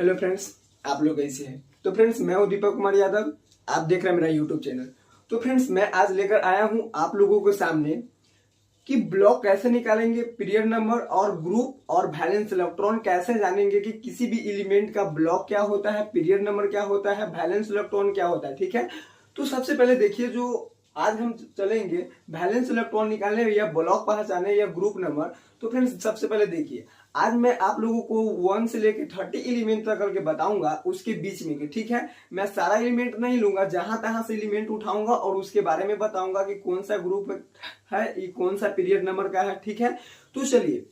Hello friends, आप लोग कैसे हैं। तो फ्रेंड्स, मैं हूं दीपक कुमार यादव। आप देख रहे हैं मेरा यूट्यूब चैनल। तो फ्रेंड्स, मैं आज लेकर आया हूं आप लोगों के सामने कि ब्लॉक कैसे निकालेंगे, पीरियड नंबर और ग्रुप और वैलेंस इलेक्ट्रॉन कैसे जानेंगे कि किसी भी एलिमेंट का ब्लॉक क्या होता है, पीरियड नंबर क्या होता है, वैलेंस इलेक्ट्रॉन क्या होता है। ठीक है, तो सबसे पहले देखिए, जो आज हम चलेंगे वैलेंस इलेक्ट्रॉन निकालने या ब्लॉक पहचाने या ग्रुप नंबर। तो फ्रेंड्स, सबसे पहले देखिए, आज मैं आप लोगों को 1 से लेकर 30 एलिमेंट तक करके बताऊंगा उसके बीच में के। ठीक है, मैं सारा एलिमेंट नहीं लूंगा, जहां तहां से एलिमेंट उठाऊंगा और उसके बारे में बताऊंगा कि कौन सा ग्रुप है, ये कौन सा पीरियड नंबर का है। ठीक है, तो चलिए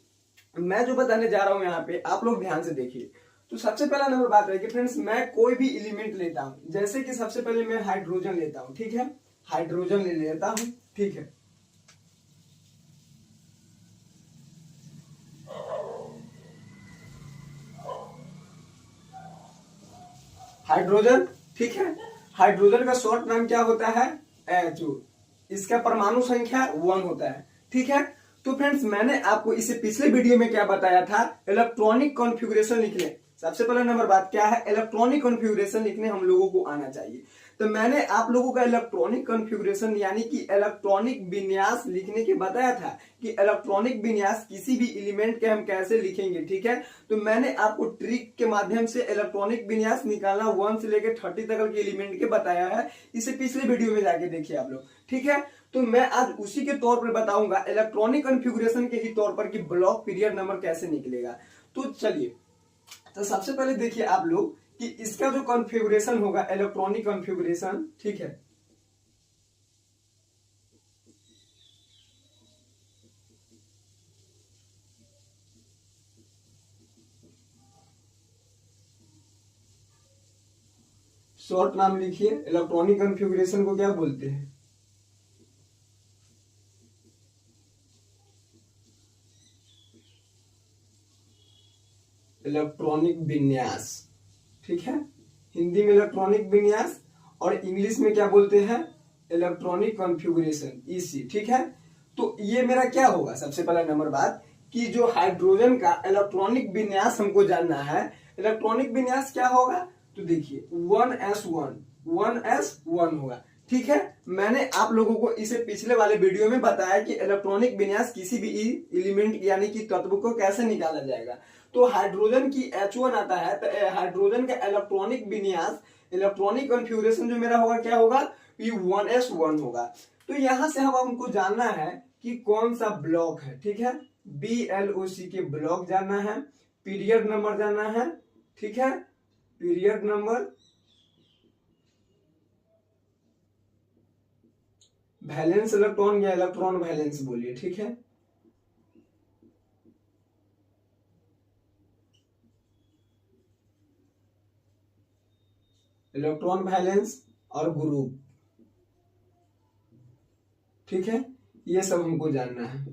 मैं जो बताने जा रहा हूं यहाँ पे आप लोग ध्यान से देखिए। तो सबसे पहला नंबर बात है कि फ्रेंड्स, मैं कोई भी एलिमेंट लेता हूं, जैसे कि सबसे पहले मैं हाइड्रोजन लेता हूं। ठीक है, हाइड्रोजन ले लेता हूं। ठीक है, हाइड्रोजन। ठीक है, हाइड्रोजन का शॉर्ट नाम क्या होता है, H2। इसका परमाणु संख्या 1 होता है। ठीक है, तो फ्रेंड्स, मैंने आपको इसे पिछले वीडियो में क्या बताया था, इलेक्ट्रॉनिक कॉन्फ़िगरेशन लिखने। सबसे पहला नंबर बात क्या है, इलेक्ट्रॉनिक कॉन्फ़िगरेशन लिखने हम लोगों को आना चाहिए। तो मैंने आप लोगों का इलेक्ट्रॉनिक कॉन्फ़िगरेशन यानी कि इलेक्ट्रॉनिक विन्यास लिखने के बताया था कि इलेक्ट्रॉनिक विन्यास किसी भी एलिमेंट के हम कैसे लिखेंगे। ठीक है, तो मैंने आपको ट्रिक के माध्यम से इलेक्ट्रॉनिक विन्यास निकालना 1 से लेकर 30 तक के एलिमेंट के बताया है। इसे पिछले वीडियो में जाके देखिए आप लोग। ठीक है, तो मैं आज उसी के तौर पर बताऊंगा, इलेक्ट्रॉनिक कॉन्फ़िगरेशन के ही तौर पर कि ब्लॉक पीरियड नंबर कैसे निकलेगा। तो चलिए, तो सबसे पहले देखिए आप लोग कि इसका जो कॉन्फ़िगरेशन होगा, इलेक्ट्रॉनिक कॉन्फ़िगरेशन। ठीक है, शॉर्ट नाम लिखिए, इलेक्ट्रॉनिक कॉन्फ़िगरेशन को क्या बोलते हैं, इलेक्ट्रॉनिक विन्यास। ठीक है, हिंदी में इलेक्ट्रॉनिक विन्यास और इंग्लिश में क्या बोलते हैं, इलेक्ट्रॉनिक कॉन्फ़िगरेशन, ईसी। ठीक है, तो ये मेरा क्या होगा, सबसे पहला नंबर बात कि जो हाइड्रोजन का इलेक्ट्रॉनिक विन्यास हमको जानना है। इलेक्ट्रॉनिक विन्यास क्या होगा, तो देखिए 1s1 1s1 होगा। ठीक है, मैंने आप लोगों को इसे पिछले वाले वीडियो में बताया कि इलेक्ट्रॉनिक विन्यास किसी भी एलिमेंट यानी कि तत्व को कैसे निकाला जाएगा। तो हाइड्रोजन की H1 आता है, तो हाइड्रोजन का इलेक्ट्रॉनिक विन्यास, इलेक्ट्रॉनिक कॉन्फ़िगरेशन जो मेरा होगा क्या होगा, ये 1s1 होगा। तो यहां से हम हमको जानना है कि कौन सा ब्लॉक है। ठीक है, BLOC के ब्लॉक जानना है, पीरियड नंबर जानना है। ठीक है, पीरियड नंबर, वैलेंस इलेक्ट्रॉन या इलेक्ट्रॉन वैलेंस बोलिए। ठीक है, इलेक्ट्रॉन वैलेंस और ग्रुप। ठीक है, ये सब हमको जानना है।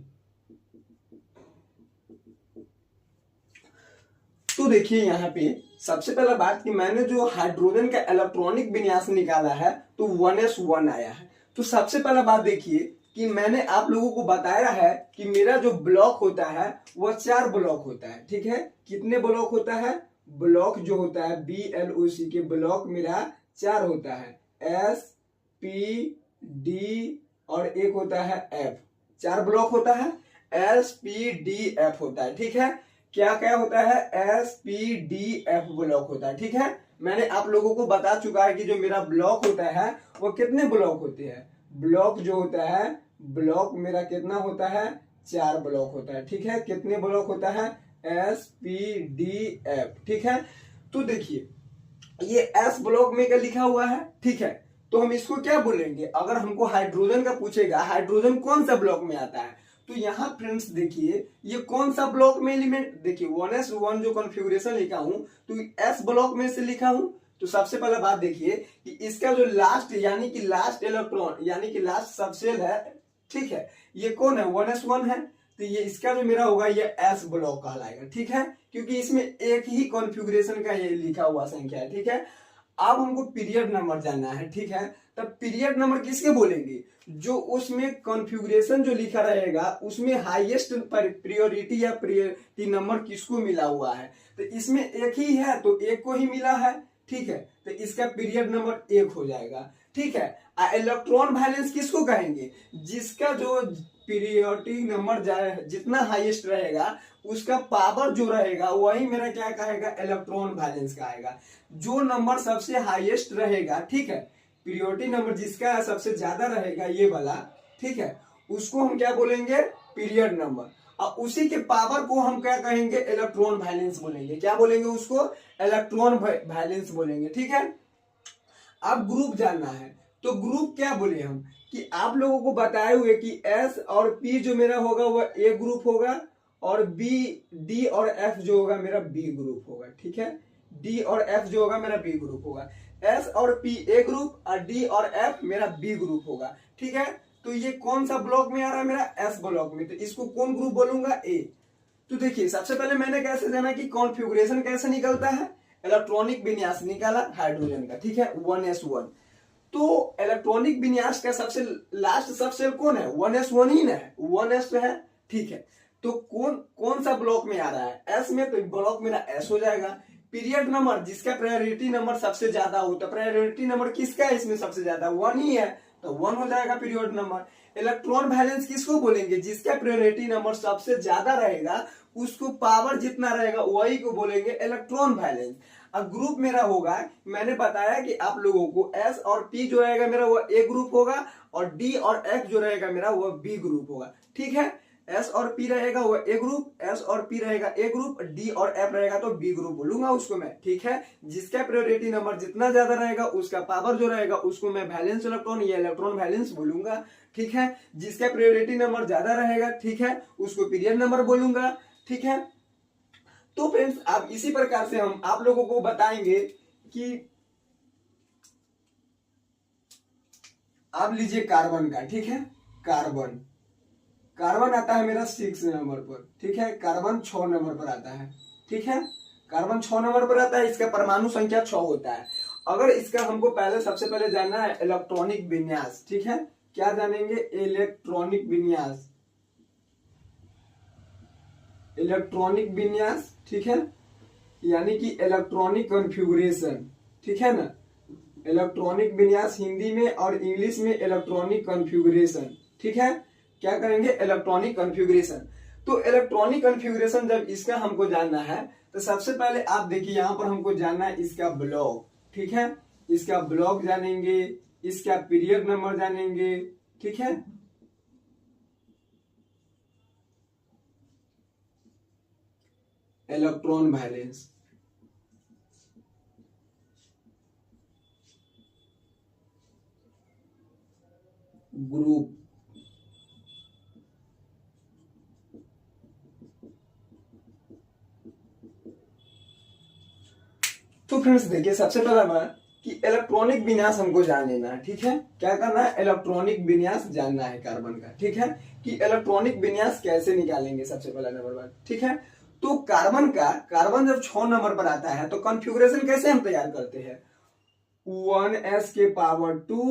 तो देखिए यहाँ पे सबसे पहला बात कि मैंने जो हाइड्रोजन का इलेक्ट्रॉनिक विन्यास निकाला है तो 1s1 आया है। तो सबसे पहला बात देखिए कि मैंने आप लोगों को बताया है कि मेरा जो ब्लॉक होता है वह 4 ब्लॉक होता है। ठीक है, कितने ब्लॉक होता है, ब्लॉक जो होता है BLOC के ब्लॉक मेरा 4 होता है, S P D और एक होता है F। 4 ब्लॉक होता है, S P D F होता है। ठीक है, क्या क्या होता है, SPDF ब्लॉक होता है। ठीक है, मैंने आप लोगों को बता चुका है कि जो मेरा ब्लॉक होता है वो कितने ब्लॉक होते हैं, ब्लॉक जो होता है, ब्लॉक मेरा कितना होता है, 4 ब्लॉक होता है। ठीक है, कितने ब्लॉक होता है, SPDF। ठीक है, तो देखिए ये S ब्लॉक में क्या लिखा हुआ है। ठीक है, तो हम इसको क्या बोलेंगे, अगर हमको हाइड्रोजन का पूछेगा, हाइड्रोजन कौन सा ब्लॉक में आता है, तो यहाँ फ्रेंड्स देखिए ये कौन सा ब्लॉक में एलिमेंट, देखिए 1s1 जो कॉन्फ़िगरेशन लिखा हूं तो S ब्लॉक में से लिखा हूं। तो सबसे पहला बात देखिए कि इसका जो लास्ट यानी कि लास्ट इलेक्ट्रॉन यानी कि लास्ट सबसेल है। ठीक है, ये कौन है, 1s1 है, तो ये इसका जो मेरा होगा ये S ब्लॉक कहलाएगा। ठीक है, क्योंकि इसमें एक ही कॉन्फ़िगरेशन का ये लिखा हुआ संख्या है। ठीक है, अब हमको पीरियड नंबर जानना है। ठीक है, तब पीरियड नंबर किसके बोलेंगे, जो उसमें कॉन्फ़िगरेशन जो लिखा रहेगा उसमें हाईएस्ट प्रायोरिटी या प्रायोरिटी नंबर किसको मिला हुआ है। तो इसमें एक ही है तो एक को ही मिला है, ठीक है, तो इसका पीरियड नंबर 1 हो जाएगा, ठीक है। इलेक्ट्रॉन वैलेंस किसको कहेंगे, जिसका जो पीरियोडिक नंबर जाए जितना हाईएस्ट रहेगा उसका पावर जो रहेगा वही मेरा क्या कहेगा, इलेक्ट्रॉन वैलेंस कहेगा। जो नंबर सबसे हाईएस्ट रहेगा, ठीक है, पीरियोडिक नंबर जिसका सबसे ज्यादा रहेगा ये वाला, ठीक है, उसको हम क्या बोलेंगे, पीरियड नंबर। और उसी के पावर को हम क्या कहेंगे, इलेक्ट्रॉन वैलेंस बोलेंगे। क्या बोलेंगे उसको, इलेक्ट्रॉन वैलेंस बोलेंगे, ठीक है। अब ग्रुप जानना है तो ग्रुप क्या बोले हम, कि आप लोगों को बताए हुए कि एस और पी जो मेरा होगा वह ए ग्रुप होगा और बी डी और एफ जो होगा मेरा बी ग्रुप होगा, ठीक है। डी और एफ जो होगा मेरा बी ग्रुप होगा, एस और पी ए ग्रुप और डी और एफ मेरा बी ग्रुप होगा, ठीक है। तो ये कौन सा ब्लॉक में आ रहा है, मेरा एस ब्लॉक में, तो इसको कौन ग्रुप बोलूंगा, ए। तो देखिए सबसे पहले मैंने कैसे जाना कि कॉन्फ़िगरेशन कैसे निकलता है, इलेक्ट्रॉनिक विन्यास निकाला हाइड्रोजन का, ठीक है, 1s1। तो इलेक्ट्रॉनिक विन्यास का सबसे लास्ट सब सेल कौन है, 1s1 ही ना है, 1s है, ठीक है। तो कौन सा ब्लॉक में आ रहा है, एस में, तो ब्लॉक मेरा एस हो जाएगा। पीरियड नंबर जिसका प्रायोरिटी नंबर सबसे ज्यादा हो, तो प्रायोरिटी नंबर किसका है इसमें सबसे ज्यादा, 1 ही है, तो 1 हो जाएगा पीरियड नंबर। इलेक्ट्रॉन वैलेंस किसको बोलेंगे, जिसका प्रायोरिटी नंबर सबसे ज्यादा रहेगा उसको पावर जितना रहेगा वही को बोलेंगे इलेक्ट्रॉन वैलेंस। अब ग्रुप मेरा होगा, मैंने बताया कि आप लोगों को एस और पी जो रहेगा मेरा वो ए ग्रुप होगा और डी और एफ जो रहेगा मेरा वो बी ग्रुप होगा, ठीक है। एस और पी रहेगा वो ए ग्रुप, एस और पी रहेगा ए ग्रुप, डी और एफ रहेगा तो बी ग्रुप बोलूंगा उसको मैं, ठीक है। जिसका प्रायोरिटी नंबर जितना ज्यादा रहेगा उसका पावर जो रहेगा उसको मैं वैलेंस इलेक्ट्रॉन या इलेक्ट्रॉन वैलेंस बोलूंगा, ठीक है। जिसका प्रायोरिटी नंबर ज्यादा रहेगा, ठीक है, उसको पीरियड नंबर बोलूंगा, ठीक है। तो फ्रेंड्स अब इसी प्रकार से हम आप लोगों को बताएंगे कि आप लीजिए कार्बन का, ठीक है, कार्बन कार्बन आता है मेरा 6 नंबर पर, ठीक है, कार्बन 6 नंबर पर आता है, ठीक है, कार्बन 6 नंबर पर आता है, इसका परमाणु संख्या 6 होता है। अगर इसका हमको पहले सबसे पहले जानना है इलेक्ट्रॉनिक विन्यास, ठीक है, क्या जानेंगे, इलेक्ट्रॉनिक विन्यास, इलेक्ट्रॉनिक विन्यास, ठीक है, यानी कि इलेक्ट्रॉनिक कॉन्फ़िगरेशन, ठीक है ना, इलेक्ट्रॉनिक विन्यास हिंदी में और इंग्लिश में इलेक्ट्रॉनिक कॉन्फ़िगरेशन, ठीक है। क्या करेंगे, इलेक्ट्रॉनिक कॉन्फ़िगरेशन। तो इलेक्ट्रॉनिक कॉन्फ़िगरेशन जब इसका हमको जानना है तो सबसे पहले आप देखिए यहां पर हमको जानना है इसका ब्लॉक, ठीक है, इसका ब्लॉक जानेंगे, इसका पीरियड नंबर जानेंगे, ठीक है। इलेक्ट्रॉन वैलेंस, ग्रुप, तो फ्रेंड्स देखिए सबसे पहला बात कि इलेक्ट्रॉनिक विन्यास हमको जान लेना है, ठीक है। क्या करना है, इलेक्ट्रॉनिक विन्यास जानना है कार्बन का, ठीक है, कि इलेक्ट्रॉनिक विन्यास कैसे निकालेंगे सबसे पहला नंबर बात, ठीक है। तो कार्बन जब 6 नंबर पर आता है तो कॉन्फ़िगरेशन कैसे हम तैयार करते हैं, 1s के पावर 2,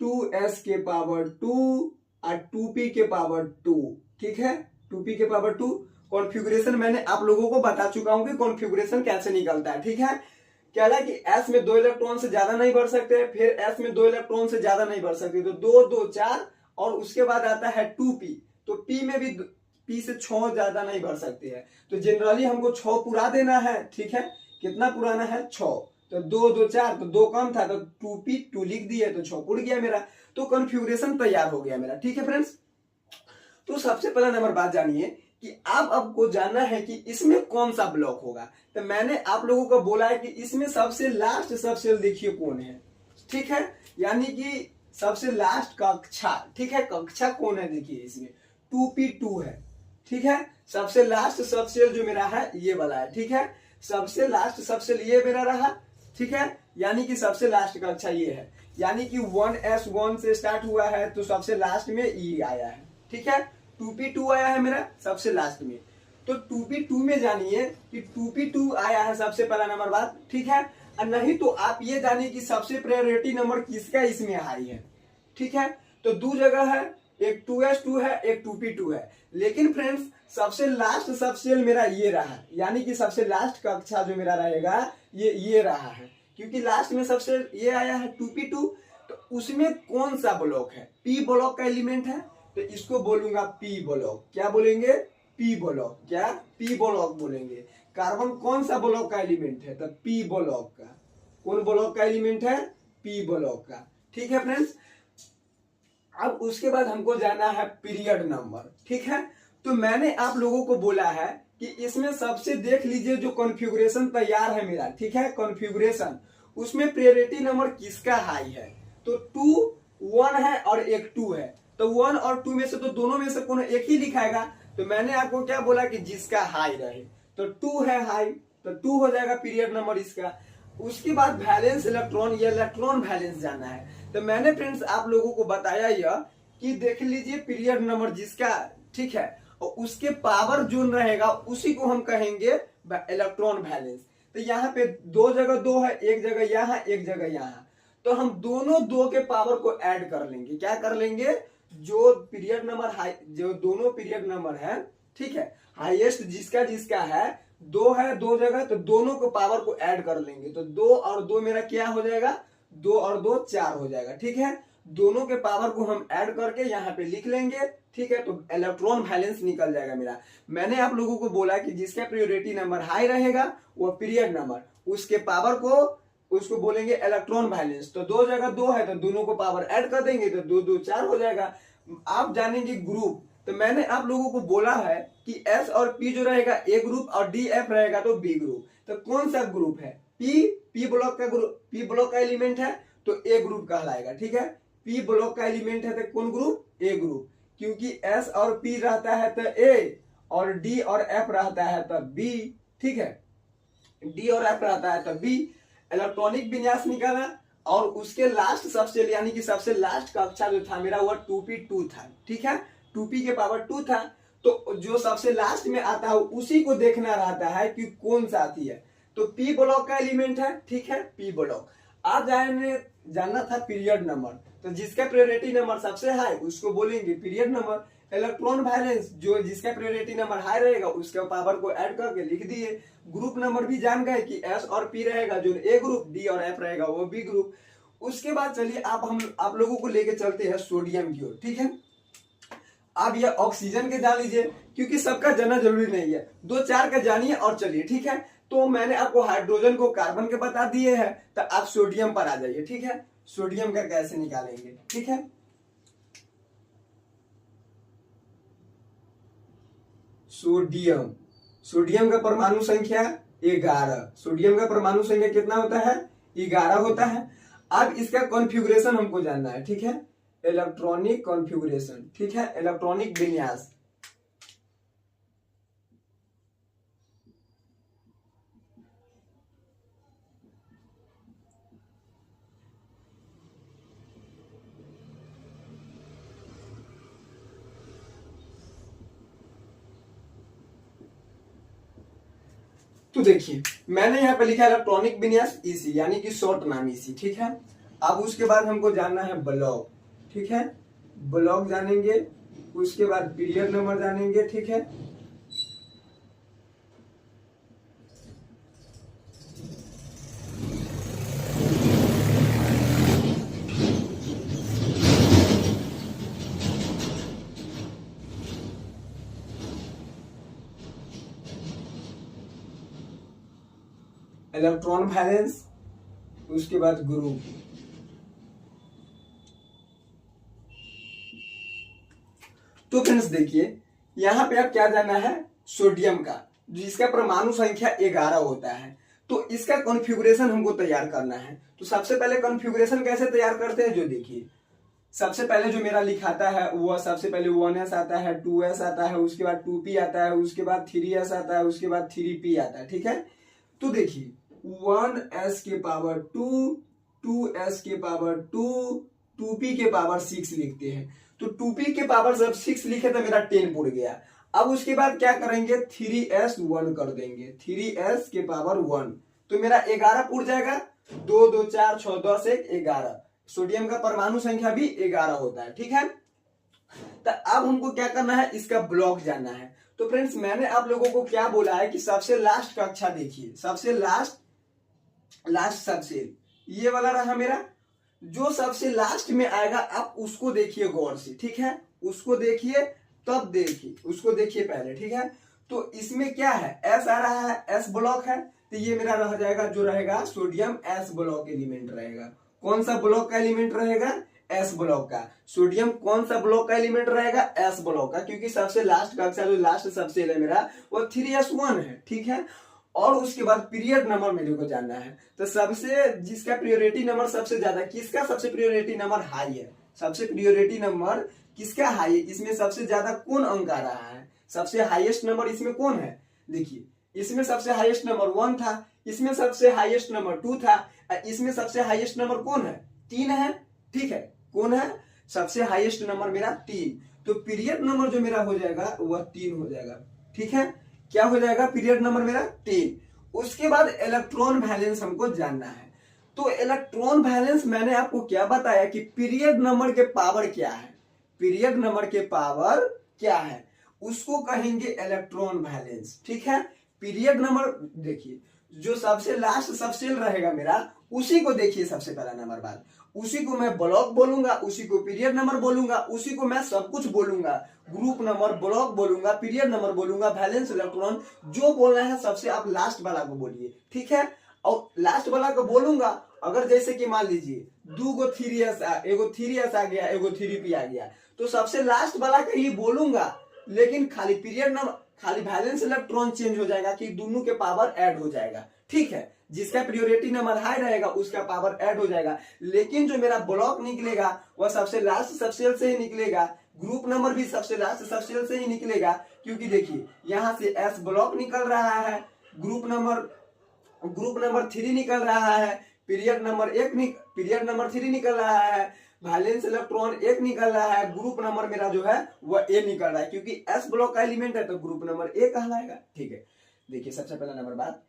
2s के पावर 2 और 2p के पावर 2, ठीक है, 2p के पावर 2। कॉन्फ़िगरेशन मैंने आप लोगों को बता चुका हूं कि कॉन्फ़िगरेशन कैसे निकलता है, ठीक है। क्या है कि s में 2 इलेक्ट्रॉन से ज्यादा नहीं बढ़ सकते, फिर s में 2 इलेक्ट्रॉन से ज्यादा नहीं बढ़ सकते, तो 2 2 4 और उसके बाद आता है 2p, तो p में भी p से 6 ज्यादा नहीं बढ़ सकती है, तो जनरली हमको 6 पूरा देना है, ठीक है। कितना पुराना है, 6, तो 2 2 4, तो 2 कम था तो 2p 2 लिख दिए तो 6 उड़ गया मेरा, तो कॉन्फ़िगरेशन तैयार हो गया मेरा, ठीक है फ्रेंड्स। तो सबसे पहला नंबर बात जानिए कि आपको जानना है कि इसमें कौन सा ब्लॉक होगा। तो मैंने आप लोगों को बोला है कि इसमें सबसे लास्ट सब सेल देखिए कौन है, ठीक है, यानी कि सबसे लास्ट कक्षा, ठीक है, कक्षा कौन है देखिए इसमें 2p2 है, ठीक है। सबसे लास्ट सब सेल जो मेरा है ये वाला है, ठीक है, सबसे लास्ट सब सेल ये मेरा रहा, ठीक है, यानी कि सबसे लास्ट कक्षा ये है, यानी कि 1s1 से स्टार्ट हुआ है तो सबसे लास्ट में ई आया है, ठीक है, 2p2 आया है मेरा सबसे लास्ट में। तो 2p2 में जानिए कि 2p2 आया है सबसे पहला नंबर बात, ठीक है। और नहीं तो आप ये जानिए कि सबसे प्रायोरिटी नंबर किसका इसमें हाई है। ठीक है, तो दो जगह है, एक 2s2 है, एक 2p2 है। लेकिन फ्रेंड्स सबसे लास्ट सबसेल मेरा ये रहा, यानी कि सबसे लास्ट कक्षा जो मेरा रहेगा ये रहा है, क्योंकि लास्ट में सबसे ये आया है 2p2। तो उसमें कौन सा ब्लॉक है, पी ब्लॉक का एलिमेंट है, तो इसको बोलूंगा पी ब्लॉक। क्या बोलेंगे, पी ब्लॉक। क्या, पी ब्लॉक बोलेंगे। कार्बन कौन सा ब्लॉक का एलिमेंट है, तो पी ब्लॉक का। कौन ब्लॉक का एलिमेंट है, पी ब्लॉक का। ठीक है फ्रेंड्स, अब उसके बाद हमको जाना है पीरियड नंबर। ठीक है, तो मैंने आप लोगों को बोला है कि इसमें सबसे देख लीजिए जो कॉन्फ़िगरेशन तैयार है मेरा। ठीक है, कॉन्फ़िगरेशन, उसमें प्रायोरिटी नंबर किसका हाई है, तो 2 1 है और एक 2 है। तो 1 और 2 में से तो दोनों में से कोनो एक ही लिखाएगा। तो मैंने आपको क्या बोला कि जिसका हाई रहे, तो 2 है हाई, तो 2 हो जाएगा पीरियड नंबर इसका। उसके बाद वैलेंस इलेक्ट्रॉन, ये इलेक्ट्रॉन वैलेंस जाना है। तो मैंने फ्रेंड्स आप लोगों को बताया यह कि देख लीजिए पीरियड नंबर जिसका, ठीक है, और उसके पावर जोन रहेगा उसी को हम कहेंगे इलेक्ट्रॉन वैलेंस। तो यहाँ पे दो जगह 2 है, एक जगह यहाँ, एक जगह यहाँ। तो हम दोनों 2 के पावर को ऐड कर लेंगे। क्या कर लेंगे, जो पीरियड नंबर हाई, जो दोनों पीरियड नंबर है, ठीक है, हाईएस्ट जिसका जिसका है 2 है, 2 जगह, तो दोनों को पावर को ऐड कर लेंगे। तो 2 और 2 मेरा क्या हो जाएगा, 2 और 2 4 हो जाएगा। ठीक है, दोनों के पावर को हम ऐड करके यहाँ पे लिख लेंगे। ठीक है, तो इलेक्ट्रॉन वैलेंस निकल जाएगा मेरा। मैंने आप लोगों को बोला कि जिसका प्रायोरिटी नंबर हाई रहेगा वो पीरियड नंबर, उसके पावर को उसको बोलेंगे इलेक्ट्रॉन वैलेंस। तो 2 जगह 2 है, तो दोनों को पावर ऐड कर देंगे, तो 2 2 4 हो जाएगा। आप जानेंगे ग्रुप, तो मैंने आप लोगों को बोला है कि एस और पी जो रहेगा ए ग्रुप और डी एफ रहेगा तो बी ग्रुप। तो कौन सा ग्रुप है, पी ब्लॉक का ग्रुप, पी ब्लॉक का एलिमेंट है तो ए ग्रुप कहलाएगा। ठीक है, पी ब्लॉक का एलिमेंट है तो कौन ग्रुप, ए ग्रुप, क्योंकि एस और पी रहता है तो ए, और डी और एफ रहता है तो बी। ठीक है, डी और एफ रहता है तो बी। इलेक्ट्रॉनिक विन्यास निकाला, और उसके लास्ट सबसेल यानी कि सबसे लास्ट कक्षा जो था मेरा वो 2p2 था। ठीक है, 2p के पावर 2 था। तो जो सबसे लास्ट में आता है उसी को देखना रहता है कि कौन सा आती है। तो पी ब्लॉक का एलिमेंट है। ठीक है, पी ब्लॉक। आज जानना था पीरियड नंबर, तो जिसका प्रायोरिटी नंबर सबसे हाई उसको बोलेंगे पीरियड नंबर। इलेक्ट्रॉन वैलेंस, जो जिसका प्रायोरिटी नंबर हाई रहेगा उसके पावर को ऐड करके लिख दिए। ग्रुप नंबर भी जान गए कि एस और पी रहेगा जो ए ग्रुप, डी और एफ रहेगा वो बी ग्रुप। उसके बाद चलिए आप लोगों को लेके चलते हैं सोडियम की ओर। ठीक है, अब ये ऑक्सीजन के जान लीजिए, क्योंकि सबका जानना जरूरी नहीं है, 2 4 का जानिए और चलिए। ठीक है, तो मैंने आपको हाइड्रोजन को कार्बन के बता दिए हैं, तो आप सोडियम पर आ जाइए। ठीक है, सोडियम का कैसे निकालेंगे। ठीक है, सोडियम, सोडियम का परमाणु संख्या 11। सोडियम का परमाणु संख्या कितना होता है, 11 होता है। अब इसका कॉन्फ़िगरेशन हमको जानना है। ठीक है, इलेक्ट्रॉनिक कॉन्फ़िगरेशन। ठीक है, इलेक्ट्रॉनिक विन्यास। तो देखिए मैंने यहाँ पे लिखा है इलेक्ट्रॉनिक विन्यास ईसी, यानी कि शॉर्ट नाम ईसी। ठीक है, अब उसके बाद हमको जानना है ब्लॉक। ठीक है, ब्लॉक जानेंगे, उसके बाद पीरियड नंबर जानेंगे। ठीक है, इलेक्ट्रॉन वैलेंस, उसके बाद ग्रुप। तो फ्रेंड्स देखिए यहां पे आप क्या जानना है, सोडियम का, जिसका परमाणु संख्या 11 होता है। तो इसका कॉन्फ़िगरेशन हमको तैयार करना है। तो सबसे पहले कॉन्फ़िगरेशन कैसे तैयार करते हैं, जो देखिए सबसे पहले जो मेरा लिखाता है वो सबसे पहले 1s आता है, 2s आता है, उसके बाद 2p आता है, उसके बाद 3s आता है, उसके बाद 3p आता है। ठीक है, तो देखिए 1s के पावर 2, 2s के पावर 2, 2p के पावर 6 लिखते हैं। तो 2p के पावर जब 6 लिखे तो मेरा 10 पुर गया। अब उसके बाद क्या करेंगे, 3s 1 कर देंगे, 3s के पावर 1। तो मेरा 11 उड़ जाएगा, 2 2 4 6 10 1 11। सोडियम का परमाणु संख्या भी 11 होता है, ठीक है। तो अब हमको क्या करना है, इसका ब्लॉक जानना है। तो फ्रेंड्स मैंने आप लोगों को क्या बोला है कि सबसे लास्ट कक्षा देखिए, सबसे लास्ट सबसेल ये वाला रहा मेरा। जो सबसे लास्ट में आएगा आप उसको देखिए गौर से, ठीक है, उसको देखिए, तब देखिए, उसको देखिए पहले, ठीक है। तो इसमें क्या है, एस आ रहा है, एस ब्लॉक है, तो ये मेरा रह जाएगा, जो रहेगा सोडियम एस ब्लॉक एलिमेंट रहेगा। कौन सा ब्लॉक का एलिमेंट रहेगा, एस ब्लॉक का। सोडियम कौन सा ब्लॉक का एलिमेंट रहेगा, एस ब्लॉक का, क्योंकि सबसे लास्ट कक्षा जो लास्ट सबसेल है मेरा वो 3s1 है, ठीक है। और उसके बाद पीरियड नंबर मेरे को जानना है। तो सबसे जिसका प्रायोरिटी नंबर सबसे ज्यादा, किसका सबसे प्रायोरिटी नंबर हाई है, सबसे प्रायोरिटी नंबर किसका हाई है, इसमें सबसे ज्यादा कौन अंक आ रहा है, सबसे हाईएस्ट नंबर इसमें कौन है। देखिए इसमें सबसे हाईएस्ट नंबर 1 था, इसमें सबसे हाईएस्ट नंबर 2 था, इसमें सबसे हाईएस्ट नंबर कौन है, 3 है, ठीक है। कौन है सबसे हाईएस्ट नंबर मेरा 3। तो पीरियड नंबर जो मेरा हो जाएगा वह 3 हो जाएगा, ठीक है। क्या हो जाएगा, पीरियड नंबर मेरा 3। उसके बाद इलेक्ट्रॉन वैलेंस हमको जानना है। तो इलेक्ट्रॉन वैलेंस मैंने आपको क्या बताया कि पीरियड नंबर के पावर क्या है, पीरियड नंबर के पावर क्या है उसको कहेंगे इलेक्ट्रॉन वैलेंस, ठीक है। पीरियड नंबर देखिए, जो सबसे लास्ट सबसेल रहेगा मेरा उसी को देखिए, सबसे पहला नंबर बात, उसी को मैं ब्लॉक बोलूंगा, उसी को पीरियड नंबर बोलूंगा, उसी को मैं सब कुछ बोलूंगा, ग्रुप नंबर, ब्लॉक बोलूंगा, पीरियड नंबर बोलूंगा, वैलेंस इलेक्ट्रॉन, जो बोलना है सबसे आप लास्ट वाला को बोलिए, ठीक है। और लास्ट वाला को बोलूंगा, अगर जैसे कि मान लीजिए 2 गो 3s एगो 3s आ गया, एगो 3p आ गया, तो सबसे लास्ट वाला का ही बोलूंगा, लेकिन खाली पीरियड नंबर, खाली वैलेंस इलेक्ट्रॉन चेंज हो जाएगा कि दोनों के पावर ऐड हो जाएगा, ठीक है। जिसका प्रायोरिटी नंबर हाई रहेगा उसका पावर ऐड हो जाएगा, लेकिन जो मेरा ब्लॉक निकलेगा वह सबसे लास्ट सबसेल से ही निकलेगा, ग्रुप नंबर भी सबसे लास्ट सबसेल से ही निकलेगा, क्योंकि देखिए यहां से एस ब्लॉक निकल रहा है, ग्रुप नंबर 3 निकल रहा है, पीरियड नंबर 3 निकल रहा है, वैलेंस इलेक्ट्रॉन 1 निकल रहा है, ग्रुप नंबर मेरा जो है वह ए निकल रहा है, क्योंकि एस ब्लॉक का एलिमेंट है तो ग्रुप नंबर ए कहलाएगा, ठीक है। देखिए सबसे पहला नंबर बात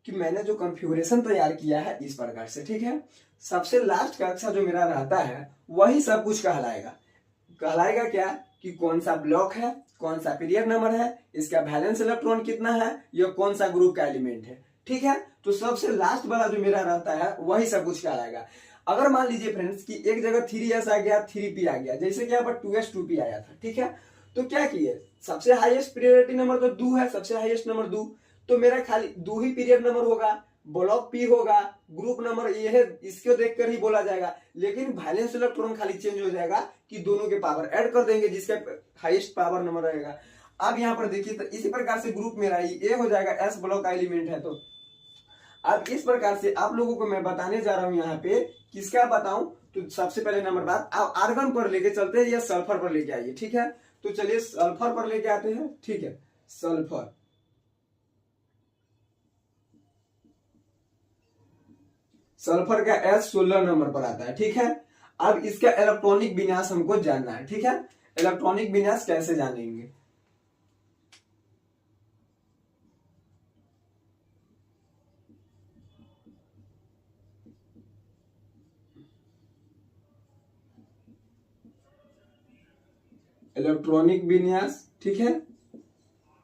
कि मैंने जो कॉन्फ़िगरेशन तैयार किया है इस प्रकार से, ठीक है। सबसे लास्ट कक्षा जो मेरा रहता है वही सब कुछ कहलाएगा क्या कि कौन सा ब्लॉक है, कौन सा पीरियड नंबर है, इसका वैलेंस इलेक्ट्रॉन कितना है, यह कौन सा ग्रुप का एलिमेंट है, ठीक है। तो सबसे लास्ट वाला जो मेरा रहता है वही सब कुछ कहलाएगा। अगर मान लीजिए फ्रेंड्स कि एक जगह 3s आ गया, 3p आ गया, जैसे कि यहाँ पर 2s 2p आया था, ठीक है। तो क्या किए, सबसे हाईएस्ट प्रायोरिटी नंबर तो 2 है, सबसे हाईएस्ट नंबर 2, तो मेरा खाली 2 ही पीरियड नंबर होगा, ब्लॉक पी होगा, ग्रुप नंबर ये है, इसको देखकर ही बोला जाएगा, लेकिन वैलेंस इलेक्ट्रॉन खाली चेंज हो जाएगा कि दोनों के पावर ऐड कर देंगे जिसका हाईएस्ट पावर नंबर रहेगा। अब यहाँ पर देखिए तो इसी प्रकार से ग्रुप मेरा ये हो जाएगा, एस ब्लॉक का एलिमेंट है। तो अब इस प्रकार से आप लोगों को मैं बताने जा रहा हूं यहाँ पे, किसका बताऊं, तो सबसे पहले नंबर बात आप आर्गन पर लेके चलते हैं या सल्फर पर लेके आइए, ठीक है। तो चलिए सल्फर पर लेके आते हैं, ठीक है। सल्फर का S 16 नंबर पर आता है, ठीक है। अब इसका इलेक्ट्रॉनिक विन्यास हमको जानना है, ठीक है। इलेक्ट्रॉनिक विन्यास कैसे जानेंगे, इलेक्ट्रॉनिक विन्यास, ठीक है।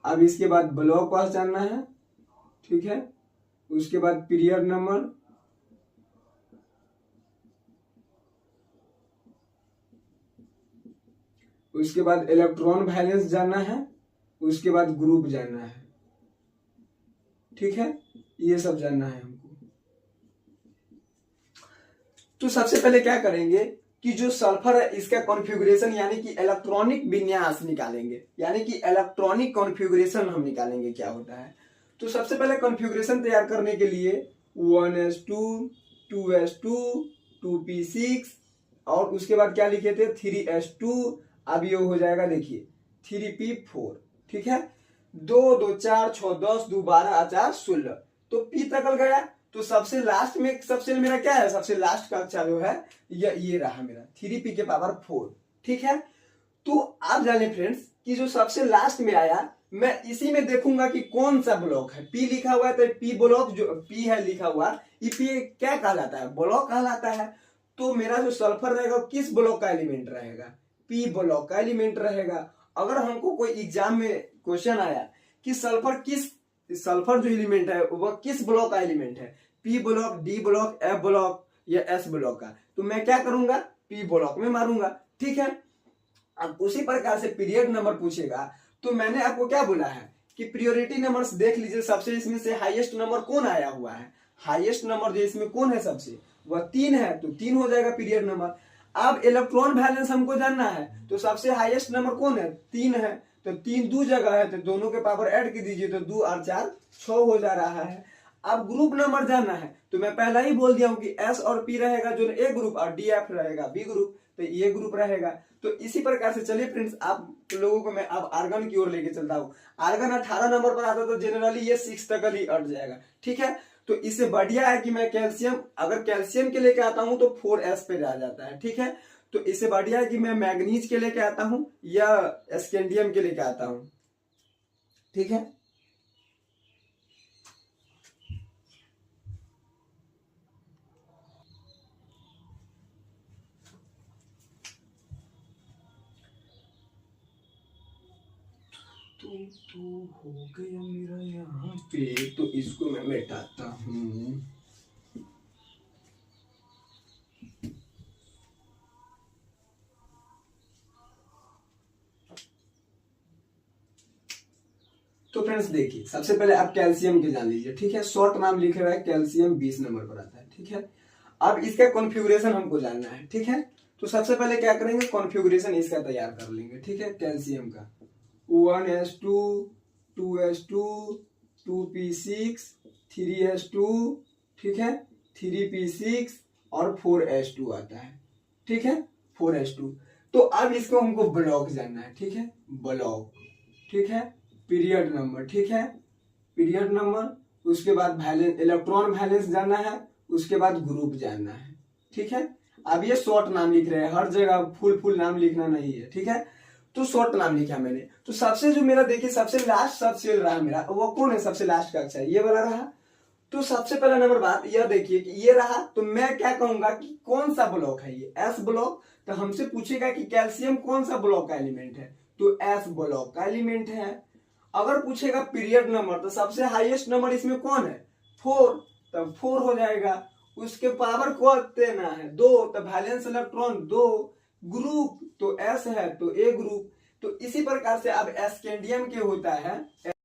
अब इसके बाद ब्लॉक पास जानना है, ठीक है। उसके बाद पीरियड नंबर, उसके बाद इलेक्ट्रॉन वैलेंस जानना है, उसके बाद ग्रुप जानना है, ठीक है। ये सब जानना है हमको। तो सबसे पहले क्या करेंगे कि जो सल्फर है इसका कॉन्फ़िगरेशन यानी कि इलेक्ट्रॉनिक विन्यास निकालेंगे, यानी कि इलेक्ट्रॉनिक कॉन्फ़िगरेशन हम निकालेंगे क्या होता है। तो सबसे पहले कॉन्फ़िगरेशन तैयार करने के लिए 1s2 2s2 2p6 और उसके बाद क्या लिखे थे 3s2, अब ये हो जाएगा देखिए 3p4, ठीक है। 2 2 4 6 10 2 12 4 16, तो पी तक गया। तो सबसे लास्ट में सबसे मेरा क्या है, सबसे लास्ट कक्षा जो है ये रहा मेरा 3p के पावर 4, ठीक है। तो आप जाने फ्रेंड्स कि जो सबसे लास्ट में आया मैं इसी में देखूंगा कि कौन सा ब्लॉक है। पी लिखा हुआ है तो पी ब्लॉक, जो पी है लिखा हुआ, ये पी क्या कहलाता है? ब्लॉक कहलाता है। तो मेरा जो सल्फर रहेगा किस ब्लॉक का एलिमेंट रहेगा? पी ब्लॉक का एलिमेंट रहेगा। अगर हमको कोई एग्जाम में क्वेश्चन आया कि सल्फर जो एलिमेंट है वह किस ब्लॉक का एलिमेंट है, P block, D block, F block या एस ब्लॉक का, तो मैं क्या करूंगा? पी ब्लॉक में मारूंगा। ठीक है। अब उसी प्रकार से पीरियड नंबर पूछेगा तो मैंने आपको क्या बोला है कि प्रायोरिटी नंबर्स देख लीजिए, सबसे इसमें से हाईएस्ट नंबर कौन आया हुआ है? हाईएस्ट नंबर जो इसमें कौन है सबसे, वह 3 है, तो 3 हो जाएगा पीरियड नंबर। अब इलेक्ट्रॉन बैलेंस हमको जानना है, तो सबसे हाईएस्ट नंबर कौन है? 3 है, तो 3 दो जगह है, तो दोनों के पावर ऐड कर दीजिए, तो 2 और 4 6 हो जा रहा है। अब ग्रुप नंबर जानना है, तो मैं पहला ही बोल दिया हूं कि एस और पी रहेगा जो ए ग्रुप, और डी एफ रहेगा बी ग्रुप, तो ये ग्रुप रहेगा। तो इसी प्रकार से चलिए फ्रेंड्स, आप लोगों को मैं अब आर्गन की ओर लेके चलता हूँ। आर्गन 18 नंबर पर आता तो जनरली ये 6 तक ही अट जाएगा। ठीक है। तो इससे बढ़िया है कि मैं कैल्शियम, अगर कैल्शियम के लेके आता हूं तो 4s पे आ जाता है। ठीक है। तो इससे बढ़िया है कि मैं मैग्नीज के लेके आता हूं या स्कैंडियम के लेके आता हूं। ठीक है। तो हो गया मेरा यहाँ पे, तो इसको मैं मिटाता हूँ। तो फ्रेंड्स देखिए, सबसे पहले आप कैल्शियम के जान लीजिए। ठीक है। शॉर्ट नाम लिखे हुआ है कैल्शियम, 20 नंबर पर आता है। ठीक है। अब इसका कॉन्फ़िगरेशन हमको जानना है। ठीक है। तो सबसे पहले क्या करेंगे, कॉन्फ़िगरेशन इसका तैयार कर लेंगे। ठीक है। कैल्शियम का 1s2, 2s2, 2p6, 3s2, ठीक है, 3p6 और 4s2 आता है। ठीक है। 4s2। तो अब इसको हमको ब्लॉक जानना है। ठीक है। ब्लॉक। ठीक है। Period number. ठीक है। पीरियड नंबर, उसके बाद वैलेंस, इलेक्ट्रॉन वैलेंस जानना है, उसके बाद ग्रुप जानना है। ठीक है। अब ये शॉर्ट नाम लिख रहे हैं, हर जगह फुल नाम लिखना नहीं है। ठीक है। तो शॉर्ट नाम लिखा मैंने। तो सबसे जो मेरा देखिए सबसे लास्ट सब सेल रहा मेरा, वो कौन है? सबसे लास्ट का अक्षर ये वाला रहा। तो सबसे पहला नंबर बात यह देखिए कि ये रहा, तो मैं क्या कहूंगा कि कौन सा ब्लॉक है ये? S block. तो हमसे पूछेगा कि कैल्शियम कौन सा ब्लॉक का एलिमेंट है, तो एस ब्लॉक का एलिमेंट है। अगर पूछेगा पीरियड नंबर, तो सबसे हाईएस्ट नंबर इसमें कौन है? 4, तब 4 हो जाएगा। उसके पावर को देना है 2, तो वैलेंस इलेक्ट्रॉन 2, ग्रुप तो एस है तो ए ग्रुप। तो इसी प्रकार से अब स्कैंडियम के होता है